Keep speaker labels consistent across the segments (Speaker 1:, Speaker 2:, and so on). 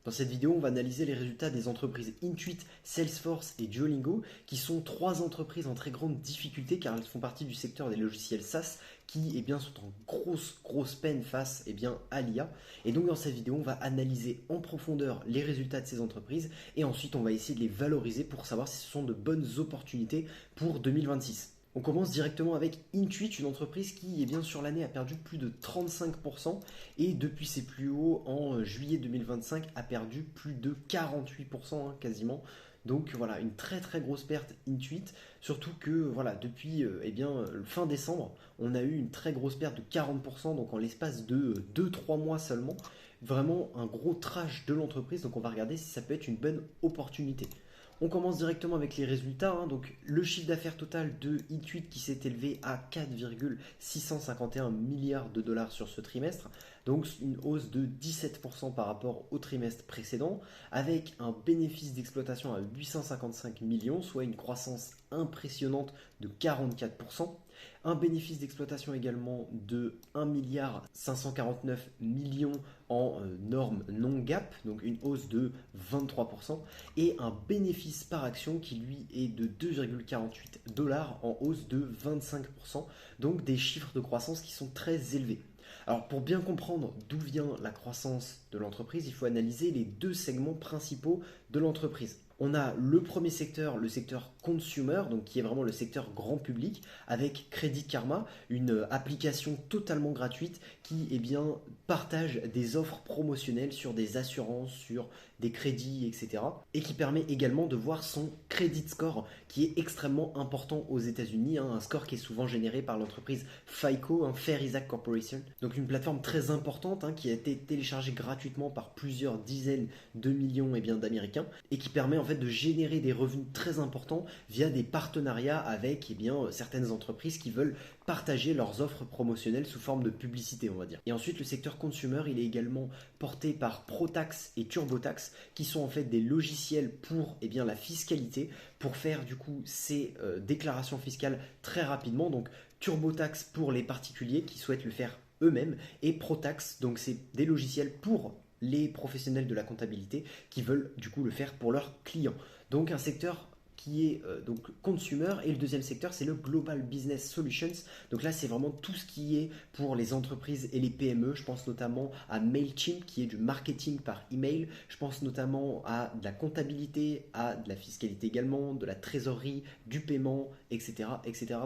Speaker 1: Dans cette vidéo, on va analyser les résultats des entreprises Intuit, Salesforce et Duolingo, qui sont trois entreprises en très grande difficulté car elles font partie du secteur des logiciels SaaS qui sont en grosse peine face à l'IA. Et donc dans cette vidéo, on va analyser en profondeur les résultats de ces entreprises et ensuite on va essayer de les valoriser pour savoir si ce sont de bonnes opportunités pour 2026. On commence directement avec Intuit, une entreprise qui, sur l'année, a perdu plus de 35% et depuis ses plus hauts en juillet 2025 a perdu plus de 48% quasiment. Donc voilà, une très grosse perte Intuit, surtout que depuis fin décembre, on a eu une très grosse perte de 40%, donc en l'espace de 2-3 mois seulement. Vraiment un gros trash de l'entreprise, donc on va regarder si ça peut être une bonne opportunité. On commence directement avec les résultats. Donc, le chiffre d'affaires total de Intuit qui s'est élevé à 4,651 milliards de dollars sur ce trimestre. Donc, une hausse de 17% par rapport au trimestre précédent, avec un bénéfice d'exploitation à 855 millions, soit une croissance impressionnante de 44%. Un bénéfice d'exploitation également de 1 milliard 549 millions en normes non GAAP, donc une hausse de 23%, et un bénéfice par action qui lui est de 2,48 dollars en hausse de 25%, donc des chiffres de croissance qui sont très élevés. Alors pour bien comprendre d'où vient la croissance de l'entreprise, il faut analyser les deux segments principaux de l'entreprise. On a le premier secteur, le secteur consumer, donc qui est vraiment le secteur grand public, avec Credit Karma, une application totalement gratuite qui partage des offres promotionnelles sur des assurances, sur des crédits, etc. Et qui permet également de voir son credit score, qui est extrêmement important aux États-Unis, un score qui est souvent généré par l'entreprise FICO, Fair Isaac Corporation. Donc une plateforme très importante qui a été téléchargée gratuitement par plusieurs dizaines de millions d'Américains et qui permet en fait de générer des revenus très importants via des partenariats avec certaines entreprises qui veulent partager leurs offres promotionnelles sous forme de publicité, on va dire. Et ensuite, le secteur consumer, il est également porté par ProTax et TurboTax, qui sont en fait des logiciels pour la fiscalité, pour faire du coup ces déclarations fiscales très rapidement. Donc TurboTax pour les particuliers qui souhaitent le faire eux-mêmes, et ProTax, donc c'est des logiciels pour les professionnels de la comptabilité qui veulent du coup le faire pour leurs clients. Donc un secteur qui est donc consumer, et le deuxième secteur c'est le Global Business Solutions. Donc là c'est vraiment tout ce qui est pour les entreprises et les PME. Je pense notamment à Mailchimp qui est du marketing par email. Je pense notamment à de la comptabilité, à de la fiscalité également, de la trésorerie, du paiement, etc.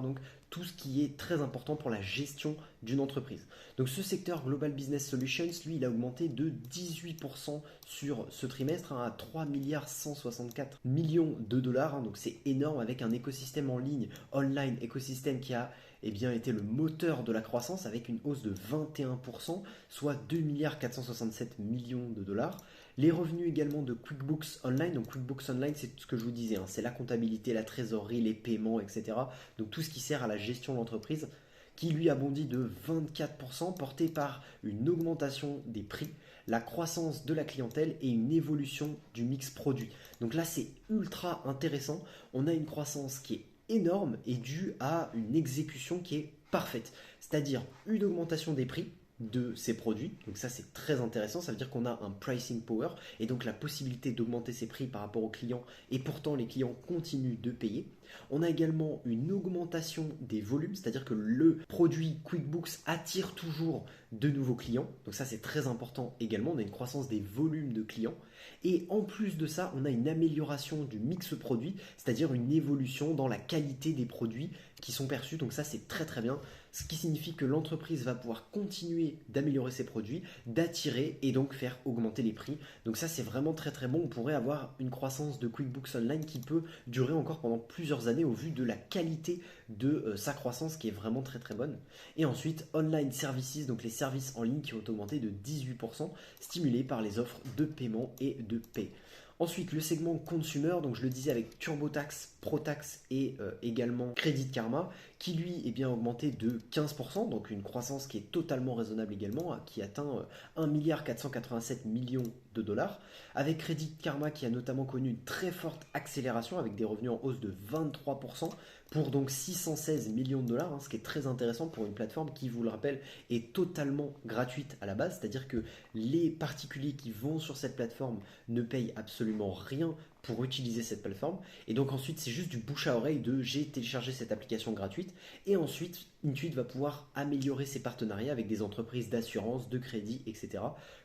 Speaker 1: Donc tout ce qui est très important pour la gestion d'une entreprise. Donc ce secteur Global Business Solutions, lui, il a augmenté de 18% sur ce trimestre à 3 milliards 164 millions de dollars. Donc c'est énorme, avec un écosystème en ligne, online, écosystème qui a été le moteur de la croissance avec une hausse de 21%, soit 2 milliards 467 millions de dollars. Les revenus également de QuickBooks Online. Donc QuickBooks Online, c'est ce que je vous disais, c'est la comptabilité, la trésorerie, les paiements, etc. Donc tout ce qui sert à la gestion de l'entreprise, qui lui a bondi de 24%, porté par une augmentation des prix, la croissance de la clientèle et une évolution du mix produit. Donc là, c'est ultra intéressant. On a une croissance qui est énorme et due à une exécution qui est parfaite, c'est-à-dire une augmentation des prix de ces produits. Donc ça c'est très intéressant, ça veut dire qu'on a un pricing power et donc la possibilité d'augmenter ses prix par rapport aux clients, et pourtant les clients continuent de payer. On a également une augmentation des volumes, c'est-à-dire que le produit QuickBooks attire toujours de nouveaux clients. Donc ça c'est très important également, on a une croissance des volumes de clients. Et en plus de ça, on a une amélioration du mix produit, c'est-à-dire une évolution dans la qualité des produits qui sont perçus. Donc ça c'est très bien, ce qui signifie que l'entreprise va pouvoir continuer d'améliorer ses produits, d'attirer et donc faire augmenter les prix. Donc ça c'est vraiment très bon. On pourrait avoir une croissance de QuickBooks Online qui peut durer encore pendant plusieurs années au vu de la qualité de sa croissance qui est vraiment très bonne. Et ensuite Online Services, donc les services en ligne qui ont augmenté de 18%, stimulés par les offres de paiement et de paie. Ensuite, le segment consumer, donc je le disais avec TurboTax, ProTax et également Credit Karma, qui lui a augmenté de 15%, donc une croissance qui est totalement raisonnable également, qui atteint 1 milliard 487 millions de dollars, avec Credit Karma qui a notamment connu une très forte accélération avec des revenus en hausse de 23% pour donc 616 millions de dollars, ce qui est très intéressant pour une plateforme qui, vous le rappelle, est totalement gratuite à la base, c'est-à-dire que les particuliers qui vont sur cette plateforme ne payent absolument rien pour utiliser cette plateforme. Et donc ensuite, c'est juste du bouche à oreille de j'ai téléchargé cette application gratuite. Et ensuite, Intuit va pouvoir améliorer ses partenariats avec des entreprises d'assurance, de crédit, etc.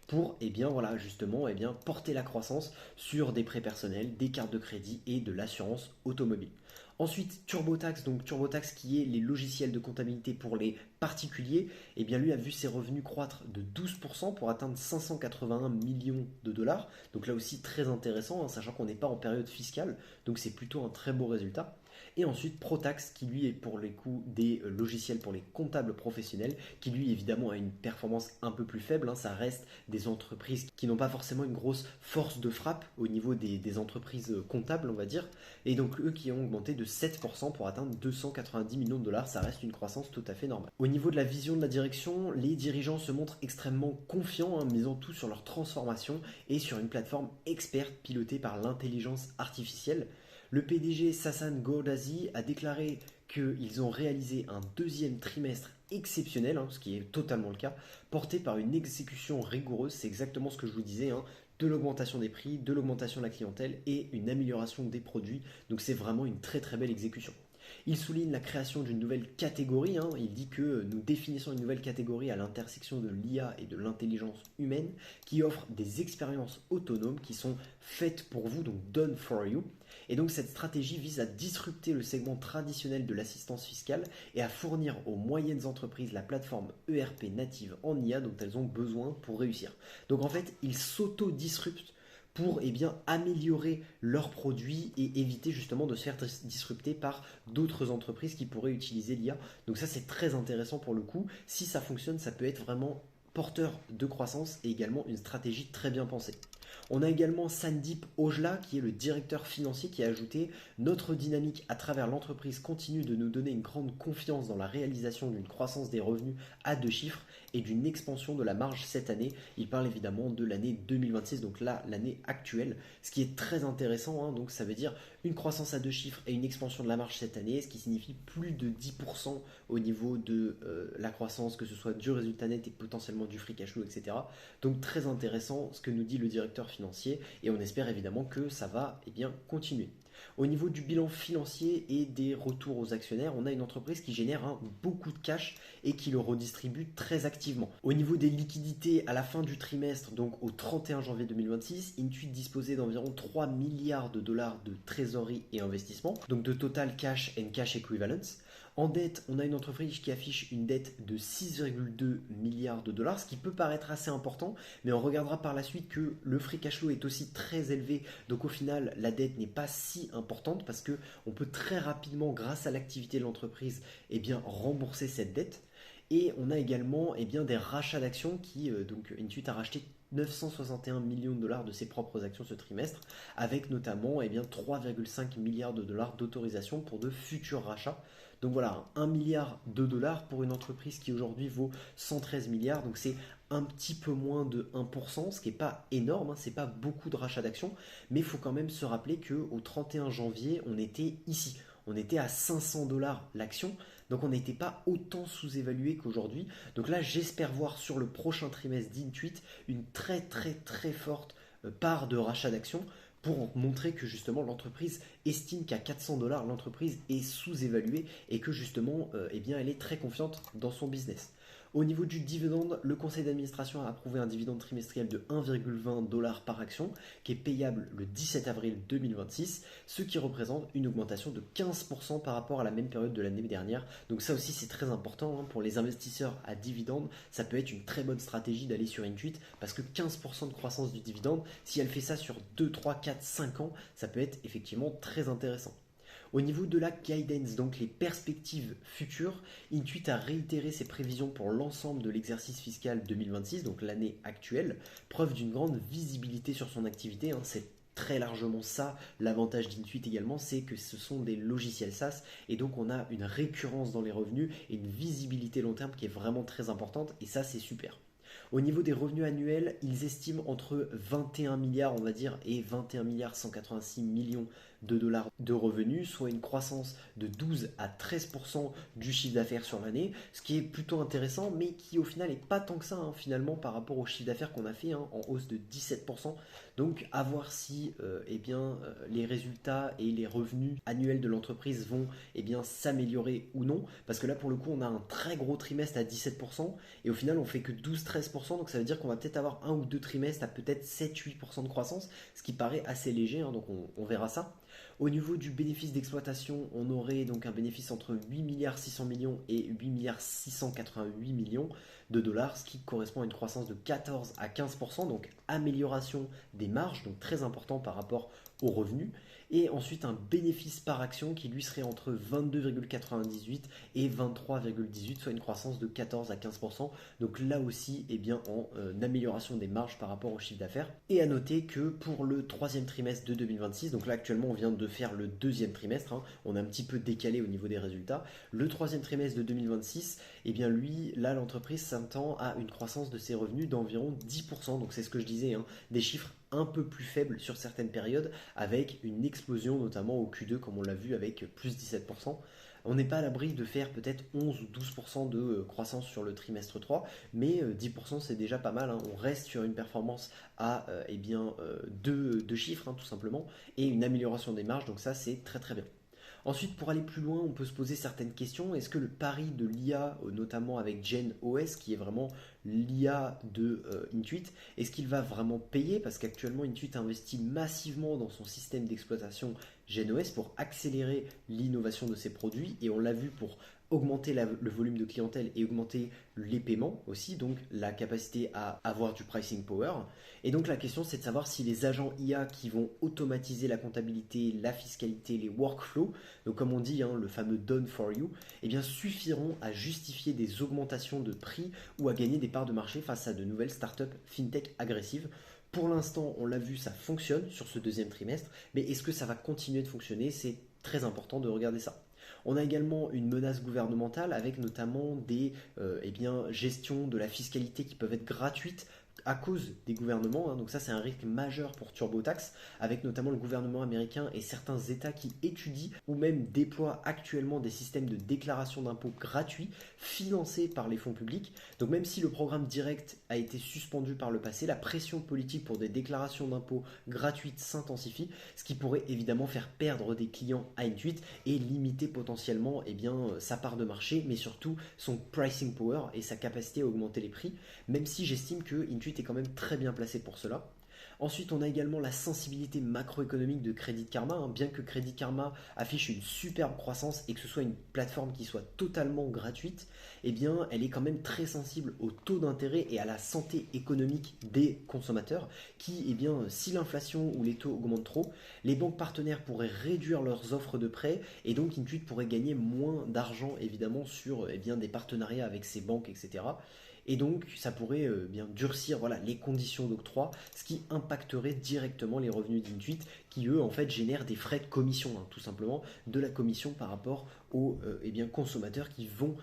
Speaker 1: pour voilà, justement porter la croissance sur des prêts personnels, des cartes de crédit et de l'assurance automobile. Ensuite, TurboTax, donc TurboTax qui est les logiciels de comptabilité pour les particuliers, lui a vu ses revenus croître de 12% pour atteindre 581 millions de dollars. Donc là aussi très intéressant, sachant qu'on n'est pas en période fiscale, donc c'est plutôt un très beau résultat. Et ensuite ProTax qui lui est pour les coûts des logiciels pour les comptables professionnels, qui lui évidemment a une performance un peu plus faible, ça reste des entreprises qui n'ont pas forcément une grosse force de frappe au niveau des entreprises comptables on va dire, et donc eux qui ont augmenté de 7% pour atteindre 290 millions de dollars, ça reste une croissance tout à fait normale. Au niveau de la vision de la direction, les dirigeants se montrent extrêmement confiants, misant tout sur leur transformation et sur une plateforme experte pilotée par l'intelligence artificielle. Le PDG Sasan Ghoordazi a déclaré qu'ils ont réalisé un deuxième trimestre exceptionnel, ce qui est totalement le cas, porté par une exécution rigoureuse, c'est exactement ce que je vous disais, de l'augmentation des prix, de l'augmentation de la clientèle et une amélioration des produits. Donc c'est vraiment une très très belle exécution. Il souligne la création d'une nouvelle catégorie, il dit que nous définissons une nouvelle catégorie à l'intersection de l'IA et de l'intelligence humaine qui offre des expériences autonomes qui sont faites pour vous, donc done for you. Et donc cette stratégie vise à disrupter le segment traditionnel de l'assistance fiscale et à fournir aux moyennes entreprises la plateforme ERP native en IA dont elles ont besoin pour réussir. Donc en fait, ils s'auto-disruptent pour améliorer leurs produits et éviter justement de se faire disrupter par d'autres entreprises qui pourraient utiliser l'IA. Donc ça c'est très intéressant pour le coup. Si ça fonctionne, ça peut être vraiment porteur de croissance et également une stratégie très bien pensée. On a également Sandeep Ojla qui est le directeur financier qui a ajouté notre dynamique à travers l'entreprise continue de nous donner une grande confiance dans la réalisation d'une croissance des revenus à 2 chiffres et d'une expansion de la marge cette année. Il parle évidemment de l'année 2026, donc là l'année actuelle, ce qui est très intéressant, donc ça veut dire une croissance à 2 chiffres et une expansion de la marge cette année, ce qui signifie plus de 10% au niveau de la croissance, que ce soit du résultat net et potentiellement du free cash flow, etc. Donc très intéressant ce que nous dit le directeur financier et on espère évidemment que ça va continuer. Au niveau du bilan financier et des retours aux actionnaires, on a une entreprise qui génère beaucoup de cash et qui le redistribue très activement. Au niveau des liquidités à la fin du trimestre, donc au 31 janvier 2026, Intuit disposait d'environ 3 milliards de dollars de trésorerie et investissement, donc de total cash and cash equivalents. En dette, on a une entreprise qui affiche une dette de 6,2 milliards de dollars, ce qui peut paraître assez important, mais on regardera par la suite que le free cash flow est aussi très élevé, donc au final, la dette n'est pas si importante parce que on peut très rapidement, grâce à l'activité de l'entreprise, rembourser cette dette. Et on a également des rachats d'actions qui, donc Intuit a racheté 961 millions de dollars de ses propres actions ce trimestre, avec notamment 3,5 milliards de dollars d'autorisation pour de futurs rachats. Donc voilà, 1 milliard de dollars pour une entreprise qui aujourd'hui vaut 113 milliards, donc c'est un petit peu moins de 1%, ce qui n'est pas énorme, c'est pas beaucoup de rachats d'actions, mais il faut quand même se rappeler qu'au 31 janvier, on était ici, on était à 500 dollars l'action, donc on n'était pas autant sous-évalué qu'aujourd'hui. Donc là, j'espère voir sur le prochain trimestre d'Intuit une très très très forte part de rachat d'actions pour montrer que justement l'entreprise estime qu'à 400 dollars, l'entreprise est sous-évaluée et que justement, elle est très confiante dans son business. Au niveau du dividende, le conseil d'administration a approuvé un dividende trimestriel de 1,20 $ par action qui est payable le 17 avril 2026, ce qui représente une augmentation de 15% par rapport à la même période de l'année dernière. Donc ça aussi c'est très important pour les investisseurs à dividende, ça peut être une très bonne stratégie d'aller sur Intuit parce que 15% de croissance du dividende, si elle fait ça sur 2, 3, 4, 5 ans, ça peut être effectivement très intéressant. Au niveau de la guidance, donc les perspectives futures, Intuit a réitéré ses prévisions pour l'ensemble de l'exercice fiscal 2026, donc l'année actuelle, preuve d'une grande visibilité sur son activité. C'est très largement ça l'avantage d'Intuit également, c'est que ce sont des logiciels SaaS et donc on a une récurrence dans les revenus et une visibilité long terme qui est vraiment très importante et ça c'est super. Au niveau des revenus annuels, ils estiment entre 21 milliards, on va dire, et 21 milliards 186 millions de dollars de revenus, soit une croissance de 12 à 13% du chiffre d'affaires sur l'année, ce qui est plutôt intéressant, mais qui au final n'est pas tant que ça, hein, finalement, par rapport au chiffre d'affaires qu'on a fait, hein, en hausse de 17%. Donc à voir si les résultats et les revenus annuels de l'entreprise vont s'améliorer ou non, parce que là pour le coup on a un très gros trimestre à 17%, et au final on fait que 12-13%, donc ça veut dire qu'on va peut-être avoir un ou deux trimestres à peut-être 7-8% de croissance, ce qui paraît assez léger, hein, donc on verra ça. Au niveau du bénéfice d'exploitation, on aurait donc un bénéfice entre 8 milliards 600 millions et 8 milliards 688 millions de dollars, ce qui correspond à une croissance de 14 à 15%, donc amélioration des marges, donc très important par rapport aux revenus. Et ensuite un bénéfice par action qui lui serait entre 22,98 et 23,18, soit une croissance de 14 à 15%. Donc là aussi, en amélioration des marges par rapport au chiffre d'affaires. Et à noter que pour le troisième trimestre de 2026, donc là actuellement on vient de faire le deuxième trimestre, hein, on a un petit peu décalé au niveau des résultats. Le troisième trimestre de 2026, l'entreprise s'attend à une croissance de ses revenus d'environ 10%. Donc c'est ce que je disais, hein, des chiffres un peu plus faibles sur certaines périodes, avec une explosion notamment au Q2 comme on l'a vu avec plus 17%. On n'est pas à l'abri de faire peut-être 11 ou 12% de croissance sur le trimestre 3, mais 10% c'est déjà pas mal, hein. On reste sur une performance à deux chiffres, hein, tout simplement, et une amélioration des marges, donc ça c'est très très bien. Ensuite, pour aller plus loin, on peut se poser certaines questions. Est-ce que le pari de l'IA, notamment avec Gen OS, qui est vraiment l'IA de Intuit, est-ce qu'il va vraiment payer? Parce qu'actuellement, Intuit investit massivement dans son système d'exploitation Gen OS pour accélérer l'innovation de ses produits. Et on l'a vu pour augmenter le volume de clientèle et augmenter les paiements aussi, donc la capacité à avoir du pricing power. Et donc la question c'est de savoir si les agents IA qui vont automatiser la comptabilité, la fiscalité, les workflows, donc comme on dit, hein, le fameux done for you, suffiront à justifier des augmentations de prix ou à gagner des parts de marché face à de nouvelles startups fintech agressives. Pour l'instant, on l'a vu, ça fonctionne sur ce deuxième trimestre, mais est-ce que ça va continuer de fonctionner? C'est très important de regarder ça. On a également une menace gouvernementale avec notamment des gestions de la fiscalité qui peuvent être gratuites à cause des gouvernements, hein. Donc ça c'est un risque majeur pour TurboTax, avec notamment le gouvernement américain et certains États qui étudient ou même déploient actuellement des systèmes de déclaration d'impôts gratuits financés par les fonds publics. Donc même si le programme direct a été suspendu par le passé, la pression politique pour des déclarations d'impôts gratuites s'intensifie, ce qui pourrait évidemment faire perdre des clients à Intuit et limiter potentiellement sa part de marché, mais surtout son pricing power et sa capacité à augmenter les prix, même si j'estime que Intuit est quand même très bien placé pour cela. Ensuite, on a également la sensibilité macroéconomique de Credit Karma, hein. Bien que Credit Karma affiche une superbe croissance et que ce soit une plateforme qui soit totalement gratuite, elle est quand même très sensible au taux d'intérêt et à la santé économique des consommateurs qui, si l'inflation ou les taux augmentent trop, les banques partenaires pourraient réduire leurs offres de prêt et donc Intuit pourrait gagner moins d'argent évidemment sur des partenariats avec ces banques, etc. Et donc, ça pourrait durcir les conditions d'octroi, ce qui impacterait directement les revenus d'Intuit, qui eux, en fait, génèrent des frais de commission, hein, tout simplement, de la commission par rapport aux consommateurs qui vont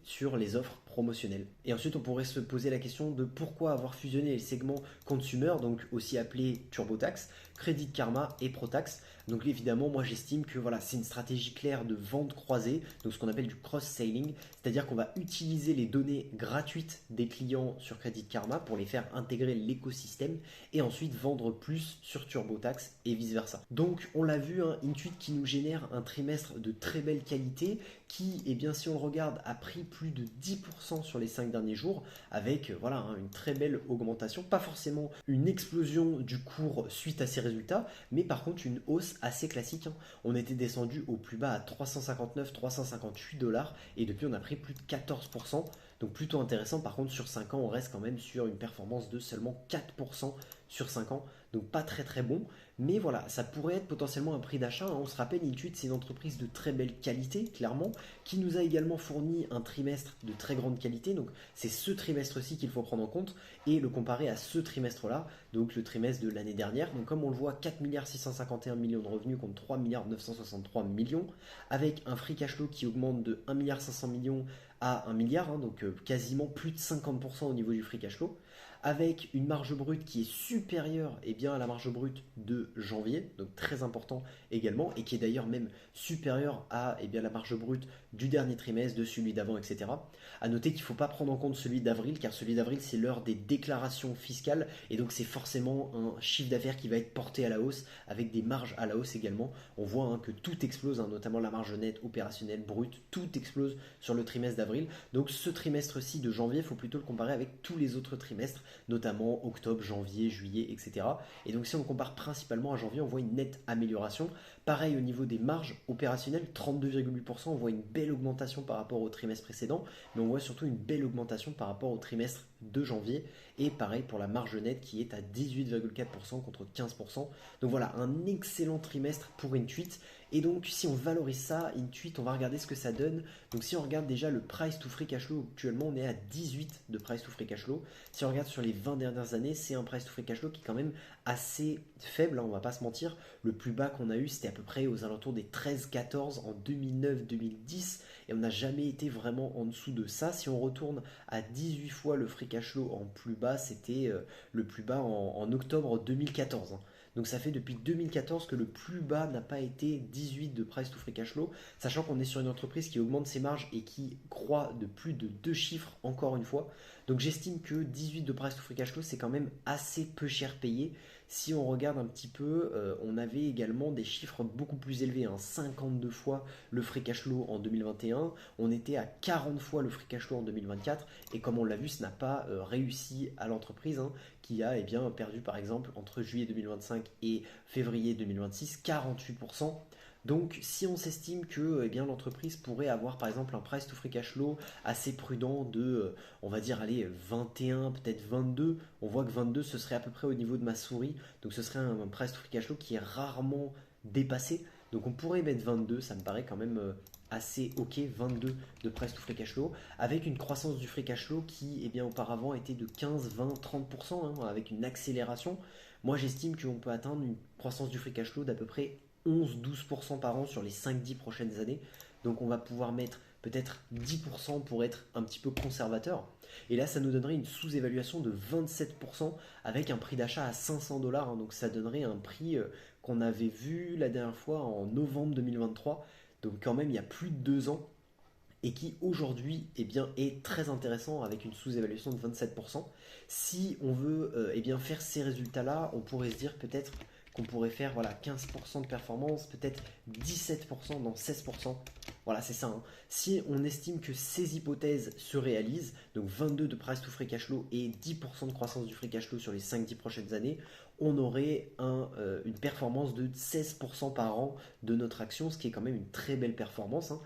Speaker 1: sur les offres promotionnelles. Et ensuite, on pourrait se poser la question de pourquoi avoir fusionné les segments consumer, donc aussi appelés TurboTax, Credit Karma et ProTax. Donc évidemment, moi j'estime que c'est une stratégie claire de vente croisée, donc ce qu'on appelle du cross-selling, c'est-à-dire qu'on va utiliser les données gratuites des clients sur Credit Karma pour les faire intégrer l'écosystème et ensuite vendre plus sur TurboTax et vice-versa. Donc on l'a vu, hein, Intuit qui nous génère un trimestre de très belle qualité qui, si on le regarde, a pris plus de 10% sur les 5 derniers jours avec une très belle augmentation, pas forcément une explosion du cours suite à ces résultats, mais par contre une hausse assez classique, hein. On était descendu au plus bas à 359-358 dollars et depuis on a pris plus de 14%, donc plutôt intéressant. Par contre sur 5 ans on reste quand même sur une performance de seulement 4% sur 5 ans, donc pas très très bon. Mais voilà, ça pourrait être potentiellement un prix d'achat, hein. On se rappelle, Intuit, c'est une entreprise de très belle qualité, clairement, qui nous a également fourni un trimestre de très grande qualité. Donc c'est ce trimestre-ci qu'il faut prendre en compte et le comparer à ce trimestre-là, donc le trimestre de l'année dernière. Donc comme on le voit, 4 651 milliards de revenus contre 3 963 millions, avec un free cash flow qui augmente de 1 500 millions à 1 milliard, hein, donc quasiment plus de 50% au niveau du free cash flow, avec une marge brute qui est supérieure, eh bien, à la marge brute de janvier, donc très important également, et qui est d'ailleurs même supérieure à, eh bien, la marge brute du dernier trimestre, de celui d'avant, etc. À noter qu'il ne faut pas prendre en compte celui d'avril, car celui d'avril c'est l'heure des déclarations fiscales, et donc c'est forcément un chiffre d'affaires qui va être porté à la hausse, avec des marges à la hausse également. On voit, hein, que tout explose, hein, notamment la marge nette, opérationnelle, brute, tout explose sur le trimestre d'avril. Donc ce trimestre-ci de janvier, il faut plutôt le comparer avec tous les autres trimestres, notamment octobre, janvier, juillet, etc. Et donc si on compare principalement à janvier, on voit une nette amélioration. Pareil au niveau des marges opérationnelles, 32,8%, on voit une belle augmentation par rapport au trimestre précédent, mais on voit surtout une belle augmentation par rapport au trimestre de janvier. Et pareil pour la marge nette qui est à 18,4% contre 15%. Donc voilà, un excellent trimestre pour Intuit. Et donc si on valorise ça, Intuit, on va regarder ce que ça donne. Donc si on regarde déjà le price to free cash flow, actuellement on est à 18 de price to free cash flow. Si on regarde sur les 20 dernières années, c'est un price to free cash flow qui est quand même assez faible, hein, on va pas se mentir. Le plus bas qu'on a eu, c'était à peu près aux alentours des 13-14 en 2009-2010, et on n'a jamais été vraiment en dessous de ça. Si on retourne à 18 fois le free cash flow en plus bas, c'était le plus bas en octobre 2014, hein. Donc ça fait depuis 2014 que le plus bas n'a pas été 18 de price to free cash flow, sachant qu'on est sur une entreprise qui augmente ses marges et qui croît de plus de 2 chiffres encore une fois. Donc j'estime que 18 de price to free cash flow, c'est quand même assez peu cher payé. Si on regarde un petit peu, on avait également des chiffres beaucoup plus élevés, hein, 52 fois le free cash flow en 2021, on était à 40 fois le free cash flow en 2024, et comme on l'a vu, ce n'a pas réussi à l'entreprise, hein, qui a, eh bien, perdu par exemple entre juillet 2025 et février 2026 48%. Donc si on s'estime que, eh bien, l'entreprise pourrait avoir par exemple un price to free cash flow assez prudent de, on va dire, allez, 21, peut-être 22, on voit que 22 ce serait à peu près au niveau de ma souris, donc ce serait un price to free cash flow qui est rarement dépassé. Donc on pourrait mettre 22, ça me paraît quand même assez ok, 22 de price to free cash flow, avec une croissance du free cash flow qui, eh bien, auparavant était de 15, 20, 30%, hein, avec une accélération. Moi j'estime qu'on peut atteindre une croissance du free cash flow d'à peu près 11-12% par an sur les 5-10 prochaines années. Donc on va pouvoir mettre peut-être 10% pour être un petit peu conservateur. Et là, ça nous donnerait une sous-évaluation de 27% avec un prix d'achat à 500 dollars, hein. Donc ça donnerait un prix qu'on avait vu la dernière fois en novembre 2023. Donc quand même, il y a plus de 2 ans, et qui aujourd'hui, eh bien, est très intéressant avec une sous-évaluation de 27%. Si on veut, eh bien, faire ces résultats-là, on pourrait se dire peut-être qu'on pourrait faire, voilà, 15% de performance, peut-être 17% dans 16%. Voilà, c'est ça, hein. Si on estime que ces hypothèses se réalisent, donc 22 de price to free cash flow et 10% de croissance du free cash flow sur les 5-10 prochaines années, on aurait une performance de 16% par an de notre action, ce qui est quand même une très belle performance, hein.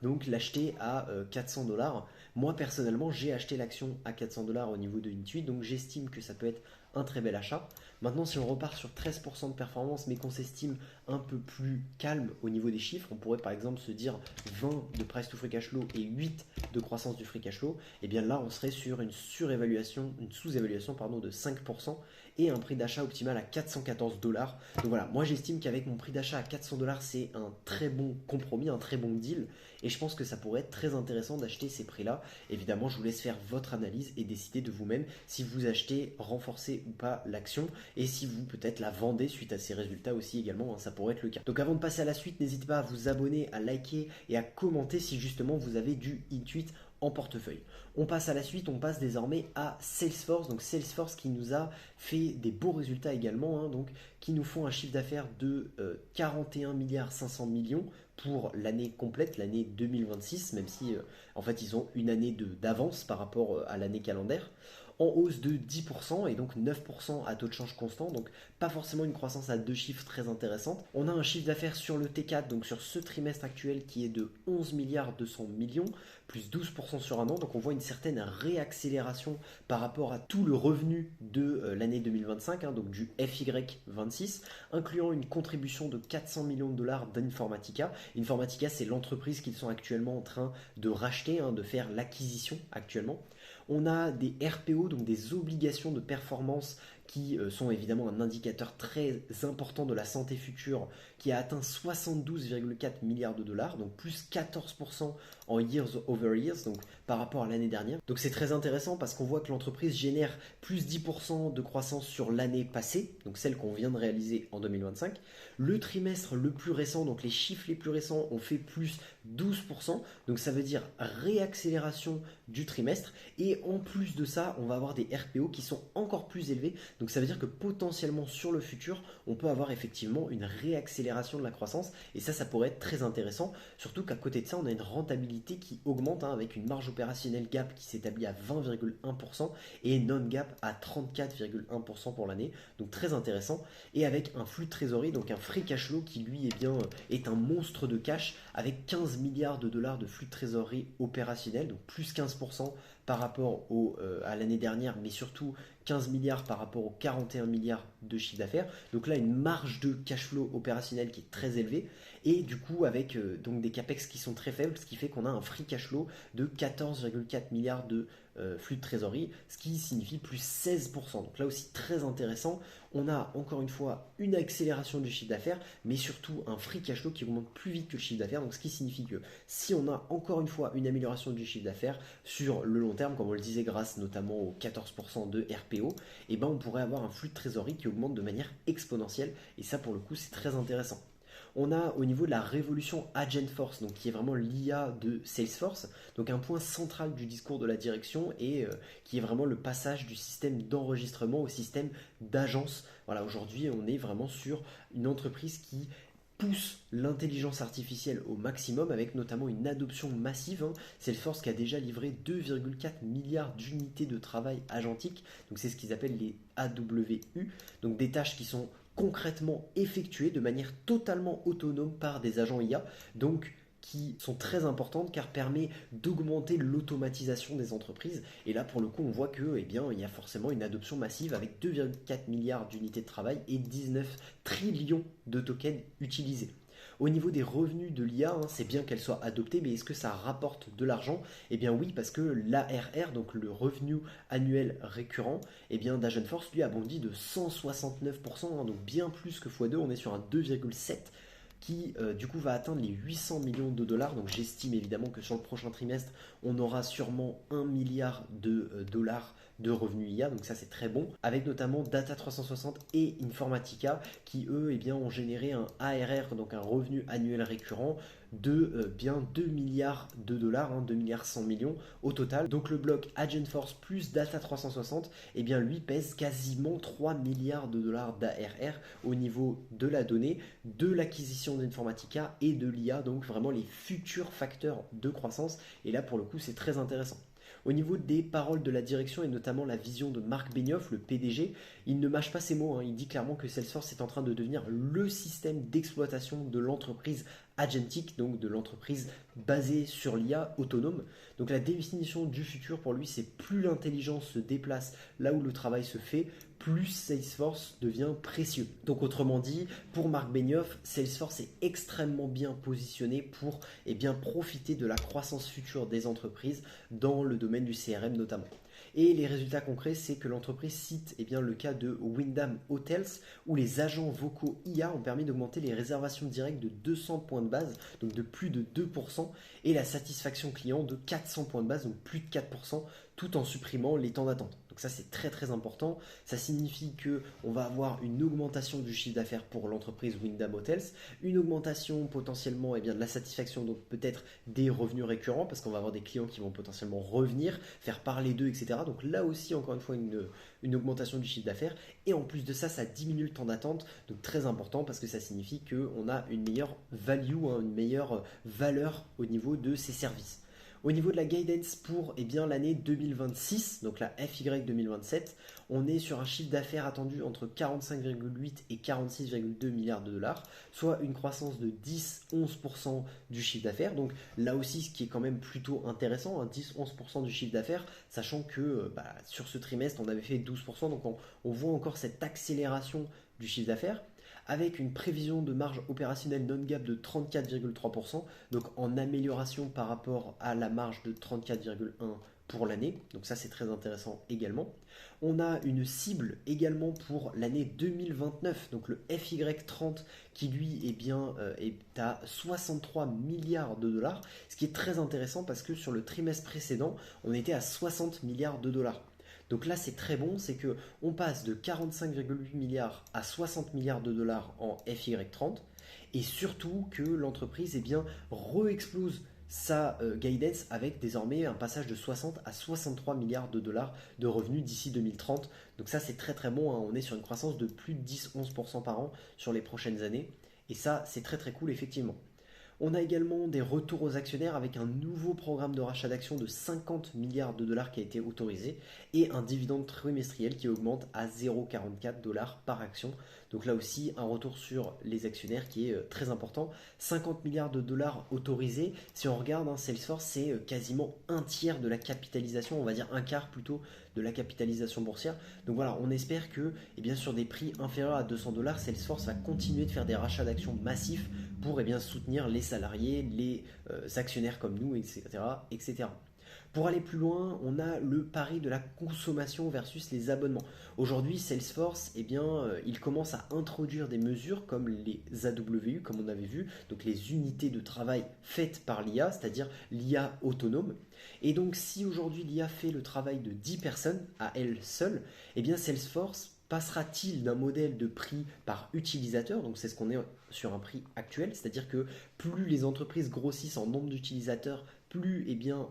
Speaker 1: Donc l'acheter à 400 dollars. Moi personnellement, j'ai acheté l'action à 400 dollars au niveau de Intuit, donc j'estime que ça peut être un très bel achat. Maintenant, si on repart sur 13% de performance, mais qu'on s'estime un peu plus calme au niveau des chiffres, on pourrait par exemple se dire 20 de price to free cash flow et 8 de croissance du free cash flow, et bien là, on serait sur une surévaluation, une sous-évaluation pardon, de 5% et un prix d'achat optimal à 414 dollars. Donc voilà, moi j'estime qu'avec mon prix d'achat à 400 dollars, c'est un très bon compromis, un très bon deal. Et je pense que ça pourrait être très intéressant d'acheter ces prix-là. Évidemment, je vous laisse faire votre analyse et décider de vous-même si vous achetez, renforcer ou pas l'action, et si vous peut-être la vendez suite à ces résultats aussi également, hein, ça pourrait être le cas. Donc avant de passer à la suite, n'hésitez pas à vous abonner, à liker et à commenter si justement vous avez du Intuit en portefeuille. On passe à la suite, on passe désormais à Salesforce. Donc Salesforce qui nous a fait des beaux résultats également, hein, donc qui nous font un chiffre d'affaires de 41 milliards 500 millions pour l'année complète, l'année 2026, même si en fait ils ont une année d'avance par rapport à l'année calendaire. en hausse de 10% et donc 9% à taux de change constant, donc pas forcément une croissance à deux chiffres très intéressante. On a un chiffre d'affaires sur le T4, donc sur ce trimestre actuel qui est de 11 milliards 200 millions, plus 12% sur un an, donc on voit une certaine réaccélération par rapport à tout le revenu de l'année 2025, donc du FY26, incluant une contribution de 400 millions de dollars d'Informatica. Informatica, c'est l'entreprise qu'ils sont actuellement en train de racheter, de faire l'acquisition actuellement. On a des RPO, donc des obligations de performance qui sont évidemment un indicateur très important de la santé future, qui a atteint 72,4 milliards de dollars, donc plus 14% en years over years, donc par rapport à l'année dernière. Donc c'est très intéressant parce qu'on voit que l'entreprise génère plus 10% de croissance sur l'année passée, donc celle qu'on vient de réaliser en 2025. Le trimestre le plus récent, donc les chiffres les plus récents ont fait plus 12%, donc ça veut dire réaccélération du trimestre, et en plus de ça, on va avoir des RPO qui sont encore plus élevés, donc ça veut dire que potentiellement sur le futur, on peut avoir effectivement une réaccélération de la croissance, et ça pourrait être très intéressant, surtout qu'à côté de ça, on a une rentabilité qui augmente, avec une marge opérationnelle GAAP qui s'établit à 20,1% et non-GAAP à 34,1% pour l'année, donc très intéressant, et avec un flux de trésorerie, donc un free cash flow qui lui est un monstre de cash avec 15 milliards de dollars de flux de trésorerie opérationnel, donc plus 15% par rapport à l'année dernière, mais surtout 15 milliards par rapport aux 41 milliards de chiffre d'affaires. Donc là, une marge de cash flow opérationnel qui est très élevée. Et du coup, avec donc des capex qui sont très faibles, ce qui fait qu'on a un free cash flow de 14,4 milliards de flux de trésorerie, ce qui signifie plus 16%. Donc là aussi, très intéressant. On a encore une fois une accélération du chiffre d'affaires, mais surtout un free cash flow qui augmente plus vite que le chiffre d'affaires. Donc ce qui signifie que si on a encore une fois une amélioration du chiffre d'affaires sur le long terme, comme on le disait grâce notamment aux 14% de RPO, on pourrait avoir un flux de trésorerie qui augmente de manière exponentielle. Et ça, pour le coup, c'est très intéressant. On a au niveau de la révolution Agentforce, donc qui est vraiment l'IA de Salesforce, donc un point central du discours de la direction et qui est vraiment le passage du système d'enregistrement au système d'agence. Voilà, aujourd'hui, on est vraiment sur une entreprise qui pousse l'intelligence artificielle au maximum avec notamment une adoption massive. Salesforce qui a déjà livré 2,4 milliards d'unités de travail agentique, donc c'est ce qu'ils appellent les AWU, donc des tâches qui sont concrètement effectuées de manière totalement autonome par des agents IA, donc qui sont très importantes car permet d'augmenter l'automatisation des entreprises. Et là, pour le coup, on voit que, il y a forcément une adoption massive avec 2,4 milliards d'unités de travail et 19 trillions de tokens utilisés. Au niveau des revenus de l'IA, c'est bien qu'elle soit adoptée, mais est-ce que ça rapporte de l'argent? Eh bien oui, parce que l'ARR, donc le revenu annuel récurrent, d'Agentforce, lui a bondi de 169%, donc bien plus que x2, on est sur un 2,7 qui du coup va atteindre les 800 millions de dollars. Donc j'estime évidemment que sur le prochain trimestre, on aura sûrement 1 milliard de dollars de revenus IA, donc ça c'est très bon, avec notamment Data360 et Informatica qui eux ont généré un ARR, donc un revenu annuel récurrent de bien 2 milliards de dollars, 2 milliards 100 millions au total. Donc le bloc Agentforce plus Data360, lui pèse quasiment 3 milliards de dollars d'ARR au niveau de la donnée, de l'acquisition d'Informatica et de l'IA, donc vraiment les futurs facteurs de croissance. Et là pour le coup c'est très intéressant. Au niveau des paroles de la direction et notamment la vision de Marc Benioff, le PDG, il ne mâche pas ses mots, il dit clairement que Salesforce est en train de devenir le système d'exploitation de l'entreprise agentique, donc de l'entreprise basée sur l'IA autonome. Donc la définition du futur pour lui, c'est plus l'intelligence se déplace là où le travail se fait, plus Salesforce devient précieux. Donc autrement dit, pour Marc Benioff, Salesforce est extrêmement bien positionné pour profiter de la croissance future des entreprises dans le domaine du CRM notamment. Et les résultats concrets, c'est que l'entreprise cite le cas de Wyndham Hotels, où les agents vocaux IA ont permis d'augmenter les réservations directes de 200 points de base, donc de plus de 2%, et la satisfaction client de 400 points de base, donc plus de 4%, tout en supprimant les temps d'attente. Donc ça c'est très très important. Ça signifie qu'on va avoir une augmentation du chiffre d'affaires pour l'entreprise Wyndham Hotels, une augmentation potentiellement de la satisfaction, donc peut-être des revenus récurrents, parce qu'on va avoir des clients qui vont potentiellement revenir, faire parler d'eux, etc. Donc là aussi encore une fois une augmentation du chiffre d'affaires. Et en plus de ça, ça diminue le temps d'attente, donc très important parce que ça signifie qu'on a une meilleure value, une meilleure valeur au niveau de ces services. Au niveau de la guidance pour l'année 2026, donc la FY 2027, on est sur un chiffre d'affaires attendu entre 45,8 et 46,2 milliards de dollars, soit une croissance de 10-11% du chiffre d'affaires. Donc là aussi, ce qui est quand même plutôt intéressant, 10-11% du chiffre d'affaires, sachant que sur ce trimestre, on avait fait 12%, donc on voit encore cette accélération du chiffre d'affaires avec une prévision de marge opérationnelle non-GAAP de 34,3%, donc en amélioration par rapport à la marge de 34,1% pour l'année, donc ça c'est très intéressant également. On a une cible également pour l'année 2029, donc le FY30 qui lui est à 63 milliards de dollars, ce qui est très intéressant parce que sur le trimestre précédent, on était à 60 milliards de dollars. Donc là, c'est très bon, c'est que on passe de 45,8 milliards à 60 milliards de dollars en FY30 et surtout que l'entreprise re-explose sa guidance avec désormais un passage de 60 à 63 milliards de dollars de revenus d'ici 2030. Donc ça, c'est très très bon, hein. On est sur une croissance de plus de 10-11% par an sur les prochaines années et ça, c'est très très cool effectivement. On a également des retours aux actionnaires avec un nouveau programme de rachat d'actions de 50 milliards de dollars qui a été autorisé et un dividende trimestriel qui augmente à 0,44 dollars par action. Donc là aussi, un retour sur les actionnaires qui est très important. 50 milliards de dollars autorisés. Si on regarde, Salesforce, c'est quasiment un tiers de la capitalisation, on va dire un quart plutôt de la capitalisation boursière. Donc voilà, on espère que sur des prix inférieurs à 200 dollars, Salesforce va continuer de faire des rachats d'actions massifs pour soutenir les salariés, les actionnaires comme nous, etc., etc. Pour aller plus loin, on a le pari de la consommation versus les abonnements. Aujourd'hui, Salesforce, il commence à introduire des mesures comme les AWU, comme on avait vu, donc les unités de travail faites par l'IA, c'est-à-dire l'IA autonome. Et donc, si aujourd'hui l'IA fait le travail de 10 personnes à elle seule, Salesforce passera-t-il d'un modèle de prix par utilisateur, donc c'est ce qu'on est sur un prix actuel, c'est-à-dire que plus les entreprises grossissent en nombre d'utilisateurs, plus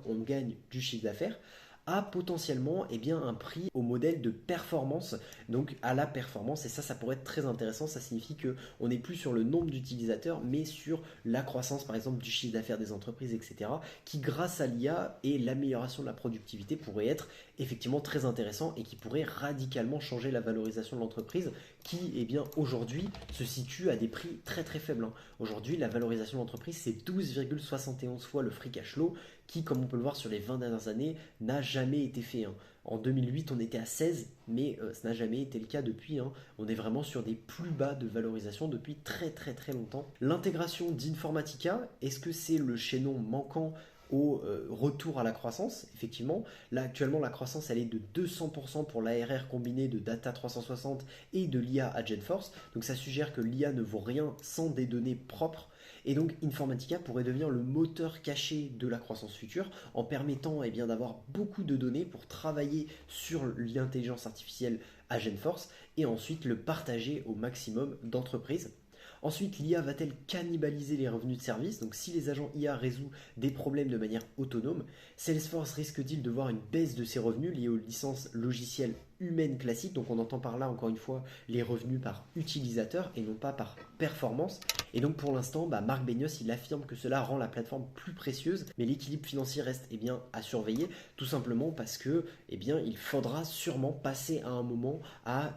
Speaker 1: on gagne du chiffre d'affaires, à potentiellement un prix au modèle de performance, donc à la performance, et ça pourrait être très intéressant. Ça signifie qu'on n'est plus sur le nombre d'utilisateurs mais sur la croissance par exemple du chiffre d'affaires des entreprises, etc., qui grâce à l'IA et l'amélioration de la productivité pourrait être effectivement très intéressant et qui pourrait radicalement changer la valorisation de l'entreprise qui aujourd'hui se situe à des prix très très faibles. Aujourd'hui la valorisation de l'entreprise c'est 12,71 fois le free cash flow qui, comme on peut le voir sur les 20 dernières années, n'a jamais été fait. En 2008, on était à 16, mais ça n'a jamais été le cas depuis. On est vraiment sur des plus bas de valorisation depuis très très très longtemps. L'intégration d'Informatica, est-ce que c'est le chaînon manquant au retour à la croissance? Effectivement, là actuellement la croissance elle est de 200% pour l'ARR combiné de Data 360 et de l'IA AgentForce. Donc ça suggère que l'IA ne vaut rien sans des données propres. Et donc Informatica pourrait devenir le moteur caché de la croissance future en permettant d'avoir beaucoup de données pour travailler sur l'intelligence artificielle AgentForce et ensuite le partager au maximum d'entreprises. Ensuite, l'IA va-t-elle cannibaliser les revenus de service? Donc si les agents IA résout des problèmes de manière autonome, Salesforce risque-t-il de voir une baisse de ses revenus liés aux licences logicielles humaines classiques? Donc on entend par là encore une fois les revenus par utilisateur et non pas par performance. Et donc pour l'instant, Marc Benioff il affirme que cela rend la plateforme plus précieuse, mais l'équilibre financier reste à surveiller, tout simplement parce que il faudra sûrement passer à un moment à